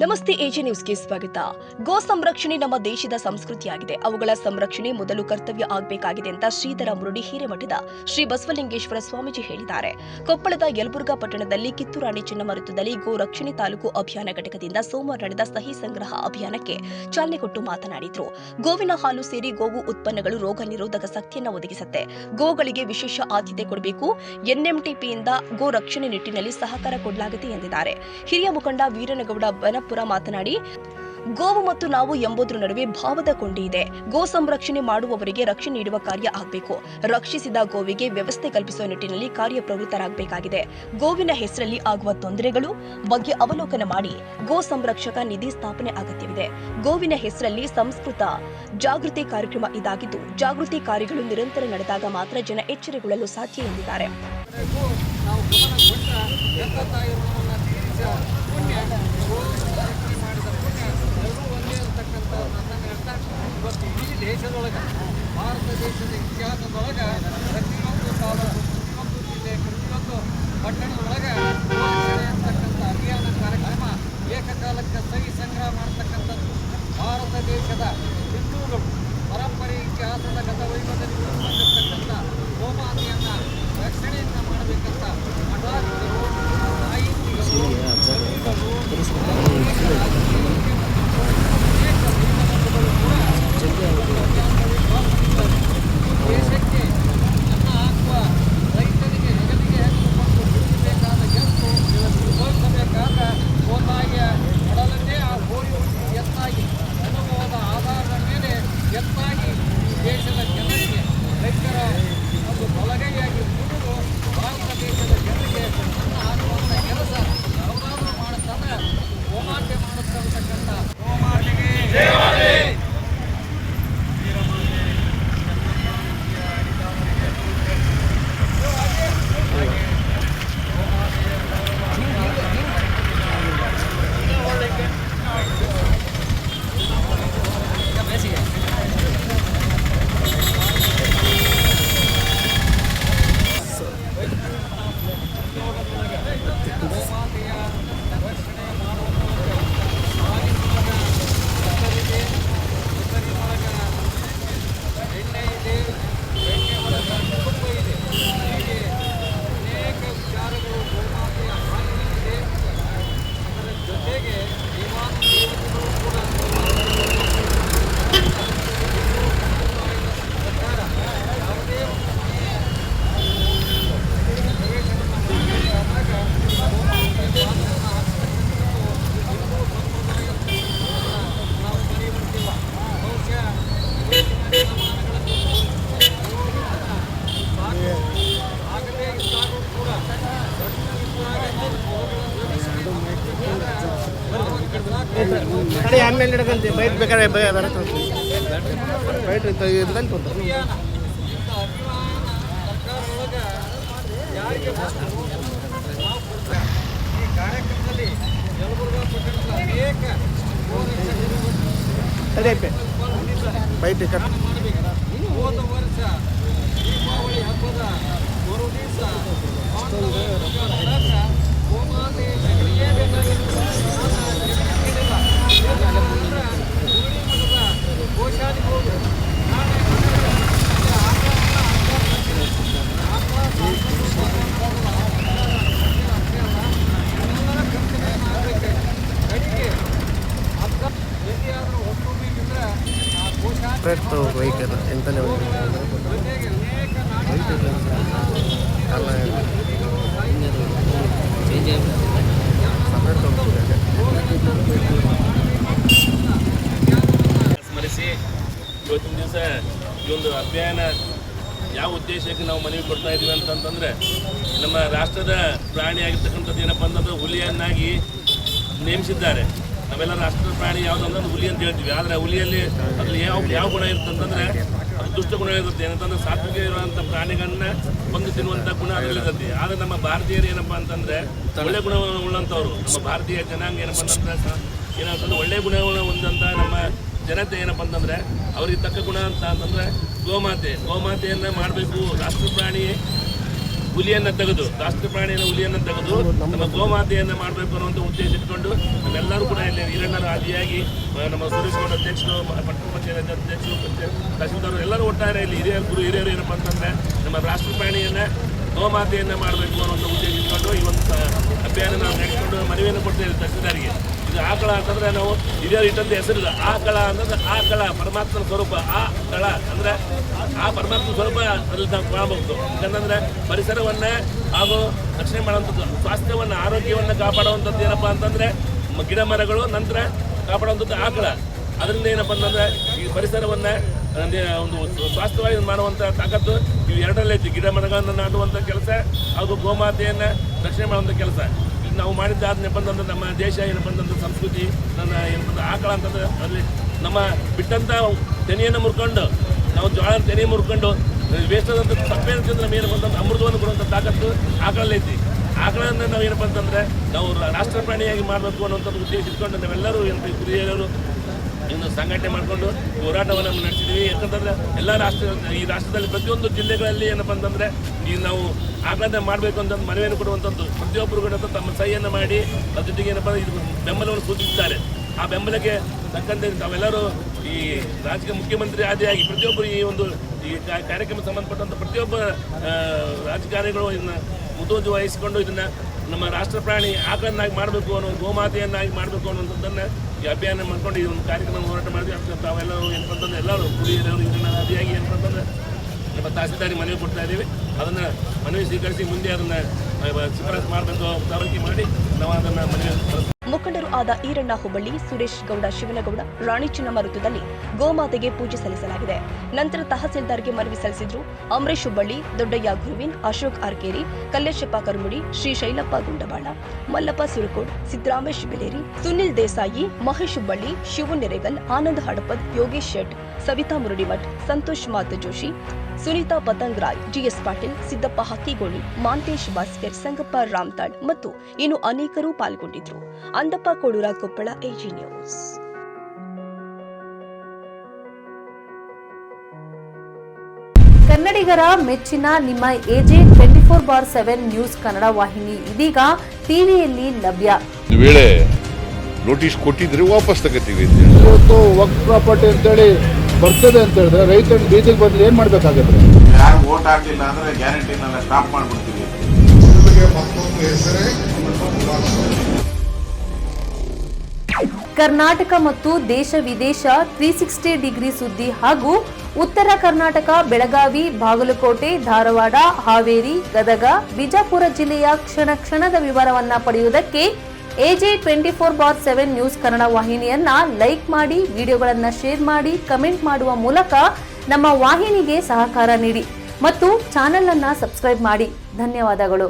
ನಮಸ್ತೆ ಎಜೆ ನ್ಯೂಸ್ಗೆ ಸ್ವಾಗತ. ಗೋ ಸಂರಕ್ಷಣೆ ನಮ್ಮ ದೇಶದ ಸಂಸ್ಕೃತಿಯಾಗಿದೆ. ಅವುಗಳ ಸಂರಕ್ಷಣೆ ಮೊದಲು ಕರ್ತವ್ಯ ಆಗಬೇಕಾಗಿದೆ ಅಂತ ಶ್ರೀಧರ ಮುರುಡಿ ಹಿರೇಮಠದ ಶ್ರೀ ಬಸವಲಿಂಗೇಶ್ವರ ಸ್ವಾಮೀಜಿ ಹೇಳಿದ್ದಾರೆ. ಕೊಪ್ಪಳದ ಯಲಬುರ್ಗಾ ಪಟ್ಟಣದಲ್ಲಿ ಕಿತ್ತೂರಾಣಿ ಚೆನ್ನಮ್ಮ ವೃತ್ತದಲ್ಲಿ ಗೋ ರಕ್ಷಣೆ ತಾಲೂಕು ಅಭಿಯಾನ ಘಟಕದಿಂದ ಸೋಮವಾರ ನಡೆದ ಸಹಿ ಸಂಗ್ರಹ ಅಭಿಯಾನಕ್ಕೆ ಚಾಲನೆ ಕೊಟ್ಟು ಮಾತನಾಡಿದರು. ಗೋವಿನ ಹಾಲು ಸೇರಿ ಗೋವು ಉತ್ಪನ್ನಗಳು ರೋಗ ನಿರೋಧಕ ಶಕ್ತಿಯನ್ನು ಒದಗಿಸುತ್ತೆ. ಗೋಗಳಿಗೆ ವಿಶೇಷ ಆದ್ಯತೆ ಕೊಡಬೇಕು. ಎನ್ಎಂಟಿಪಿಯಿಂದ ಗೋ ರಕ್ಷಣೆ ನಿಟ್ಟಿನಲ್ಲಿ ಸಹಕಾರ ಕೊಡಲಾಗಿದೆ ಎಂದಿದ್ದಾರೆ. ಹಿರಿಯ ಮುಖಂಡ ವೀರನಗೌಡ ಬನಪುರ ಮಾತನಾಡಿ, ಗೋವು ಮತ್ತು ನಾವು ಎಂಬುದರ ನಡುವೆ ಭಾವದ ಕೊಂಡಿ ಇದೆ. ಗೋ ಸಂರಕ್ಷಣೆ ಮಾಡುವವರಿಗೆ ರಕ್ಷಣೆ ನೀಡುವ ಕಾರ್ಯ ಆಗಬೇಕು. ರಕ್ಷಿಸಿದ ಗೋವಿಗೆ ವ್ಯವಸ್ಥೆ ಕಲ್ಪಿಸುವ ನಿಟ್ಟಿನಲ್ಲಿ ಕಾರ್ಯಪ್ರವೃತ್ತರಾಗಬೇಕಾಗಿದೆ. ಗೋವಿನ ಹೆಸರಲ್ಲಿ ಆಗುವ ತೊಂದರೆಗಳು ಬಗ್ಗೆ ಅವಲೋಕನ ಮಾಡಿ ಗೋ ಸಂರಕ್ಷಕ ನಿಧಿ ಸ್ಥಾಪನೆ ಅಗತ್ಯವಿದೆ. ಗೋವಿನ ಹೆಸರಲ್ಲಿ ಸಂಸ್ಕೃತ ಜಾಗೃತಿ ಕಾರ್ಯಕ್ರಮ ಇದಾಗಿದ್ದು, ಜಾಗೃತಿ ಕಾರ್ಯಗಳು ನಿರಂತರ ನಡೆದಾಗ ಮಾತ್ರ ಜನ ಎಚ್ಚರಗೊಳ್ಳಲು ಸಾಧ್ಯ ಎಂದಿದ್ದಾರೆ. ಇವತ್ತು ಇಡೀ ದೇಶದೊಳಗೆ ಭಾರತ ದೇಶದ ಇತಿಹಾಸದೊಳಗೆ ಪ್ರತಿಯೊಂದು ತಾಲೂಕು, ಪ್ರತಿಯೊಂದು ಜಿಲ್ಲೆ, ಪ್ರತಿಯೊಂದು ಪಟ್ಟಣದೊಳಗೆ ಅಂತಕ್ಕಂಥ ಅಭಿಯಾನ ಕಾರ್ಯಕ್ರಮ ಏಕಕಾಲಕ್ಕೆ ಸಹಿ ಸಂಗ್ರಹ ಮಾಡತಕ್ಕಂಥದ್ದು ಭಾರತ ದೇಶದ ಹಿಂದೂಗಳು ಪರಂಪರೆ ಇತಿಹಾಸದ ಗತವೈಭವದಲ್ಲಿ ಬಂದಿರತಕ್ಕಂಥ ಗೋಮಾತೆಯನ್ನು ರಕ್ಷಣೆಯನ್ನು ಮಾಡಬೇಕಂತ ಮಠಾಧಿಗಳು, ಸಾಹಿತಿಗಳು, ದೇಶಕ್ಕೆ ಅನ್ನ ಹಾಕುವ ರೈತರಿಗೆ ಹೆಗಲಿಗೆ ಹೆಸರುಕೊಂಡು ಬಿಡಬೇಕಾದ ಕೆಲಸ ನಿರ್ವಹಿಸಬೇಕಾದ ಗೋತಾಯಿಯ ಒಡಲನ್ನೇ ಆ ಗೋರಿ ಎತ್ತಾಗಿ ಅನುಭವದ ಆಧಾರದ ಮೇಲೆ ಎತ್ತಾಗಿ ದೇಶದ ಜನರಿಗೆ ರೈತರ ಒಂದು ಬಲಗೈಯಾಗಿ ದುಡಿದು ಭಾರತ ದೇಶದ ಜನರಿಗೆ ಅನ್ನ ಹಾಕುವಂಥ ಕೆಲಸ ಯಾವುದಾದ್ರೂ ಮಾಡುತ್ತಂದ್ರೆ ಗೋಮಾತೆ ಮಾಡುತ್ತಕ್ಕಂಥ ಗೋಮಾತೆಗೆ ಆಮೇಲೆ ಹಿಡ್ಕಂತ ಬೈಟ್ ಬೇಕಾದ್ರೆ ಬರುತ್ತೆ ಬೈಟ್ ಇದ್ದಲ್ಲಿ ಕೊಡ್ತಾರೆ. ಈ ಕಾರ್ಯಕ್ರಮದಲ್ಲಿ ಯಲಬುರ್ಗಾ ಪಟ್ಟಣದ ಅನೇಕ ಬೈಟ್ ಹೋದ ವರ್ಷ ದೀಪಾವಳಿ ಹಬ್ಬದ ಮರು ದಿವಸ ಗೋಮಾತೆ ಗೋಶಾಲೆಗಳು ಎಲ್ಲಿಯಾದರೂ ಒಟ್ಟುಬಿದ್ರೆ ಆ ಗೋಶಾಲೆ ಬೈಕ್ ಎಂತಲೇ ಜೊತೆಗೆ ಅನೇಕ ಸ್ಮರಿಸಿ ಇವತ್ತಿನ ದಿವಸ ಈ ಒಂದು ಅಭಿಯಾನ ಯಾವ ಉದ್ದೇಶಕ್ಕೆ ನಾವು ಮನವಿ ಕೊಡ್ತಾ ಇದ್ದೀವಿ ಅಂತಂತಂದರೆ, ನಮ್ಮ ರಾಷ್ಟ್ರದ ಪ್ರಾಣಿ ಆಗಿರ್ತಕ್ಕಂಥದ್ದು ಏನಪ್ಪ ಅಂತಂದ್ರೆ ಹುಲಿಯನ್ನಾಗಿ ನೇಮಿಸಿದ್ದಾರೆ. ನಾವೆಲ್ಲ ರಾಷ್ಟ್ರದ ಪ್ರಾಣಿ ಯಾವುದಂದ್ರೆ ಹುಲಿ ಅಂತ ಹೇಳ್ತೀವಿ. ಆದರೆ ಹುಲಿಯಲ್ಲಿ ಅದ್ರಲ್ಲಿ ಯಾವ ಗುಣ ಇರುತ್ತಂತಂದರೆ ಅದು ದುಷ್ಟ ಗುಣ ಇರುತ್ತೆ. ಏನಂತಂದ್ರೆ ಸಾತ್ವಿಕ ಇರುವಂಥ ಪ್ರಾಣಿಗಳನ್ನ ಬಂದು ತಿನ್ನುವಂಥ ಗುಣ ಅದರಲ್ಲಿರುತ್ತೆ. ಆದರೆ ನಮ್ಮ ಭಾರತೀಯರು ಏನಪ್ಪ ಅಂತಂದರೆ ಒಳ್ಳೆ ಗುಣ ಉಳ್ಳಂಥವ್ರು. ನಮ್ಮ ಭಾರತೀಯ ಜನಾಂಗ ಏನಪ್ಪ ಅಂತಂದ್ರೆ ಏನಂತಂದ್ರೆ ಒಳ್ಳೆ ಗುಣಗಳು ಹೊಂದಂಥ ನಮ್ಮ ಜನತೆ ಏನಪ್ಪ ಅಂತಂದರೆ ಅವ್ರಿಗೆ ತಕ್ಕ ಗುಣ ಅಂತಂದರೆ ಗೋಮಾತೆಯನ್ನು ಮಾಡಬೇಕು. ರಾಷ್ಟ್ರ ಪ್ರಾಣಿ ಹುಲಿಯನ್ನು ತೆಗೆದು ರಾಷ್ಟ್ರ ಪ್ರಾಣಿಯನ್ನು ಹುಲಿಯನ್ನು ತೆಗೆದು ನಮ್ಮ ಗೋಮಾತೆಯನ್ನು ಮಾಡಬೇಕು ಅನ್ನುವಂಥ ಉದ್ದೇಶ ಇಟ್ಕೊಂಡು ನಮ್ಮೆಲ್ಲರೂ ಕೂಡ ಇಲ್ಲಿ ಹಿರಣ್ಣರ ಆದಿಯಾಗಿ ನಮ್ಮ ಸುರೇಶ್ ಗೌಡ ಅಧ್ಯಕ್ಷರು, ಪಟ್ಟಣ ಪಂಚಾಯತ್ ಅಧ್ಯಕ್ಷರು, ತಹಸೀಲ್ದಾರ್ ಎಲ್ಲರೂ ಒಟ್ಟಾರೆ ಇಲ್ಲಿ ಹಿರಿಯರು ಏನಪ್ಪ ಅಂತಂದರೆ ನಮ್ಮ ರಾಷ್ಟ್ರ ಪ್ರಾಣಿಯನ್ನು ಗೋಮಾತೆಯನ್ನು ಮಾಡಬೇಕು ಅನ್ನೋಂಥ ಉದ್ದೇಶ ಇಟ್ಕೊಂಡು ಈ ಒಂದು ಅಭಿಯಾನ ನಾವು ನಡೆಸಿಕೊಂಡು ಮನವಿಯನ್ನು ಕೊಡ್ತೇವೆ ತಹಸೀಲ್ದಾರಿಗೆ. ಇದು ಆಕಳ ಅಂತಂದರೆ ನಾವು ಹಿರಿಯರು ಇಟ್ಟಂತ ಹೆಸರಿಲ್ಲ. ಆಕಳ ಅಂತಂದ್ರೆ ಆಕಳ ಪರಮಾತ್ಮನ ಸ್ವರೂಪ. ಆಕಳ ಅಂದರೆ ಆ ಪರಮಾತ್ಮನ ಸ್ವರೂಪ ಅಲ್ಲಿ ನಾವು ಕಾಣಬಹುದು. ಯಾಕಂತಂದರೆ ಪರಿಸರವನ್ನು ಹಾಗೂ ರಕ್ಷಣೆ ಮಾಡುವಂಥದ್ದು, ಸ್ವಾಸ್ಥ್ಯವನ್ನು, ಆರೋಗ್ಯವನ್ನು ಕಾಪಾಡುವಂಥದ್ದು ಏನಪ್ಪ ಅಂತಂದರೆ ಗಿಡ ಮರಗಳು, ನಂತರ ಕಾಪಾಡುವಂಥದ್ದು ಆಕಳ. ಅದರಿಂದ ಏನಪ್ಪ ಅಂತಂದರೆ ಈ ಪರಿಸರವನ್ನು ಒಂದು ಸ್ವಾಸ್ಥ್ಯವಾಗಿ ಮಾಡುವಂಥ ತಾಕತ್ತು ಇವು ಎರಡರಲ್ಲೈತಿ. ಗಿಡ ಮರಗಳನ್ನು ನಾಟುವಂಥ ಕೆಲಸ ಹಾಗೂ ಗೋಮಾತೆಯನ್ನು ರಕ್ಷಣೆ ಮಾಡುವಂಥ ಕೆಲಸ ಈಗ ನಾವು ಮಾಡಿದ್ದಾದ ಬಂದಂಥ ನಮ್ಮ ದೇಶ ಏನಪ್ಪ ಅಂತಂದ್ರೆ ಸಂಸ್ಕೃತಿ ನನ್ನ ಏನಪ್ಪ ಆಕಳ ಅಂತಂದ್ರೆ ಅಲ್ಲಿ ನಮ್ಮ ಬಿಟ್ಟಂಥ ತೆನೆಯನ್ನು ಮುರ್ಕೊಂಡು ನಾವು ಜೋಳ ತೆನೆ ಮುರ್ಕೊಂಡು ವೇಸ್ಟ್ ಆದಂಥ ಸಪ್ಪೆಯನ್ನು ತಿಂದ್ರೆ ನಮ್ಗೆ ಏನಪ್ಪ ಅಂತಂದ್ರೆ ಅಮೃತವನ್ನು ಕೊಡುವಂಥ ತಾಕತ್ತು ಆಕಳಲ್ಲೈತಿ. ಆಕಳನ್ನು ನಾವು ಏನಪ್ಪ ಅಂತಂದರೆ ನಾವು ರಾಷ್ಟ್ರ ಪ್ರಾಣಿಯಾಗಿ ಮಾಡಬೇಕು ಅನ್ನೋಂಥದ್ದು ಉದ್ದೇಶ ಇಟ್ಕೊಂಡು ನಾವೆಲ್ಲರೂ ಏನಪ್ಪ ಹಿರಿಯರು ಇನ್ನು ಸಂಘಟನೆ ಮಾಡಿಕೊಂಡು ಹೋರಾಟವನ್ನು ನಡೆಸಿದ್ವಿ. ಯಾಕಂತಂದರೆ ಎಲ್ಲ ಈ ರಾಷ್ಟ್ರದಲ್ಲಿ ಪ್ರತಿಯೊಂದು ಜಿಲ್ಲೆಗಳಲ್ಲಿ ಏನಪ್ಪ ಅಂತಂದರೆ ಈಗ ನಾವು ಆಕಳನ್ನ ಮಾಡಬೇಕು ಅಂತಂದು ಮನವಿಯನ್ನು ಕೊಡುವಂಥದ್ದು ಪ್ರತಿಯೊಬ್ಬರು ಕೂಡ ತಮ್ಮ ಸಹಿಯನ್ನು ಮಾಡಿ ಅದ್ರ ಜೊತೆಗೆ ಏನಪ್ಪ ಇದು ಬೆಂಬಲವನ್ನು ಸೂಚಿಸಿದ್ದಾರೆ. ಆ ಬೆಂಬಲಕ್ಕೆ ತಕ್ಕಂತೆ ತಾವೆಲ್ಲರೂ ಈ ರಾಜಕೀಯ ಮುಖ್ಯಮಂತ್ರಿ ಆದಿಯಾಗಿ ಪ್ರತಿಯೊಬ್ಬರು ಈ ಒಂದು ಈ ಕಾರ್ಯಕ್ರಮ ಸಂಬಂಧಪಟ್ಟಂಥ ಪ್ರತಿಯೊಬ್ಬ ರಾಜಕಾರಣಿಗಳು ಇದನ್ನು ಮುತುವರ್ಜಿ ವಹಿಸಿಕೊಂಡು ಇದನ್ನು ನಮ್ಮ ರಾಷ್ಟ್ರ ಪ್ರಾಣಿ ಆಕಳನ್ನಾಗಿ ಮಾಡಬೇಕು ಅನ್ನೋ ಗೋಮಾತೆಯನ್ನಾಗಿ ಮಾಡಬೇಕು ಅನ್ನೋಂಥದ್ದನ್ನು ಈ ಅಭಿಯಾನ ಮಾಡ್ಕೊಂಡು ಈ ಒಂದು ಕಾರ್ಯಕ್ರಮ ಹೋರಾಟ ಮಾಡಿದ್ವಿ. ಅಂತ ತಾವೆಲ್ಲರೂ ಏನಪ್ಪ ಅಂತಂದ್ರೆ ಎಲ್ಲರೂ ಹಿರಿಯರು ಇದನ್ನು ಆದಿಯಾಗಿ ಏನಪ್ಪ ಅಂತಂದರೆ ನಮ್ಮ ತಹಸೀಲ್ದಾರಿಗೆ ಮನವಿ ಕೊಡ್ತಾ ಇದ್ದೀವಿ. ಅದನ್ನು ಮನವಿ ಸ್ವೀಕರಿಸಿ ಮುಂದೆ ಅದನ್ನು ಶಿಫಾರಸು ಮಾಡಬೇಕು ತಾರೀಕಿ ಮಾಡಿ ನಾವು ಅದನ್ನು ಮನವಿ. ಮುಖಂಡರು ಆದ ಈರಣ್ಣ ಹುಬ್ಬಳ್ಳಿ, ಸುರೇಶ್ ಗೌಡ, ಶಿವನಗೌಡ, ರಾಣಿ ಚಿನ್ನಮ್ಮ ವೃತ್ತದಲ್ಲಿ ಗೋಮಾತೆಗೆ ಪೂಜೆ ಸಲ್ಲಿಸಲಾಗಿದೆ. ನಂತರ ತಹಸೀಲ್ದಾರ್ಗೆ ಮನವಿ ಸಲ್ಲಿಸಿದ್ರು ಅಮರೇಶ್ ಹುಬ್ಬಳ್ಳಿ, ದೊಡ್ಡಯ್ಯ ಗುರುವಿನ್, ಅಶೋಕ್ ಆರ್ಕೇರಿ, ಕಲ್ಲೇಶಪ್ಪ ಕರುಮುಡಿ, ಶ್ರೀ ಶೈಲಪ್ಪ ಗುಂಡಬಾಳ, ಮಲ್ಲಪ್ಪ ಸಿರುಕೋಡ್, ಸಿದ್ದರಾಮೇಶ್ ಬಿಲೇರಿ, ಸುನಿಲ್ ದೇಸಾಯಿ, ಮಹೇಶ್ ಹುಬ್ಬಳ್ಳಿ, ಶಿವು ನೆರೆಗಲ್, ಆನಂದ್ ಹಡಪದ್, ಯೋಗೇಶ್ ಶೆಟ್, ಸವಿತಾ ಮುರುಡಿಮಠ್, ಸಂತೋಷ್ ಮಾತ ಜೋಶಿ, ಸುನೀತಾ ಪತಂಗ್ರಾಯ್, ಜಿಎಸ್ ಪಾಟೀಲ್, ಸಿದ್ದಪ್ಪ ಹಕ್ಕಿಗೋಣಿ, ಮಾಂತೇಶ್ ಬಾಸ್ಕೆಟ್, ಸಂಗಪ್ಪ ರಾಮ್ತಾಳ್ ಮತ್ತು ಇನ್ನು ಅನೇಕರು ಪಾಲ್ಗೊಂಡಿದ್ರು. Andappa Kodura, Koppal, AG news. ಕನ್ನಡಿಗರ ಮೆಚ್ಚಿನ ನಿಮ್ಮ ಎಜೆ 24/7 ನ್ಯೂಸ್ ಕನ್ನಡ ವಾಹಿನಿ ಇದೀಗ ಟಿವಿಯಲ್ಲಿ ಲಭ್ಯ. ಒಂದು ವೇಳೆ ನೋಟಿಸ್ ಕೊಟ್ಟಿದ್ರೆ ವಾಪಸ್ ತಗೋತೀವಿ. ಇವತ್ತು ವಕ್ಫ್ ಪ್ರಾಪರ್ಟಿ ಅಂತೇಳಿ ಬರ್ತದೆ ಅಂತ ಹೇಳಿದ್ರೆ ರೈತರು ಬೀದಿಗೆ ಬಂದ್ರೆ ಏನ್ ಮಾಡ್ಬೇಕಾಗತ್ತೆ? ಯಾರು ವೋಟ್ ಹಾಕಲಿಲ್ಲ ಅಂದ್ರೆ ಗ್ಯಾರಂಟಿನೆಲ್ಲ ಸ್ಟಾಪ್ ಮಾಡ್ಬಿಡ್ತೀವಿ. ಕರ್ನಾಟಕ ಮತ್ತು ದೇಶ ವಿದೇಶ 360 ಡಿಗ್ರಿ ಸುದ್ದಿ ಹಾಗೂ ಉತ್ತರ ಕರ್ನಾಟಕ, ಬೆಳಗಾವಿ, ಬಾಗಲಕೋಟೆ, ಧಾರವಾಡ, ಹಾವೇರಿ, ಗದಗ, ಬಿಜಾಪುರ ಜಿಲ್ಲೆಯ ಕ್ಷಣ ಕ್ಷಣದ ವಿವರವನ್ನ ಪಡೆಯುವುದಕ್ಕೆ ಎಜೆ 24/7 ನ್ಯೂಸ್ ಕನ್ನಡ ವಾಹಿನಿಯನ್ನ ಲೈಕ್ ಮಾಡಿ, ವಿಡಿಯೋಗಳನ್ನ ಶೇರ್ ಮಾಡಿ, ಕಮೆಂಟ್ ಮಾಡುವ ಮೂಲಕ ನಮ್ಮ ವಾಹಿನಿಗೆ ಸಹಕಾರ ನೀಡಿ ಮತ್ತು ಚಾನೆಲ್ ಅನ್ನ ಸಬ್ಸ್ಕ್ರೈಬ್ ಮಾಡಿ. ಧನ್ಯವಾದಗಳು.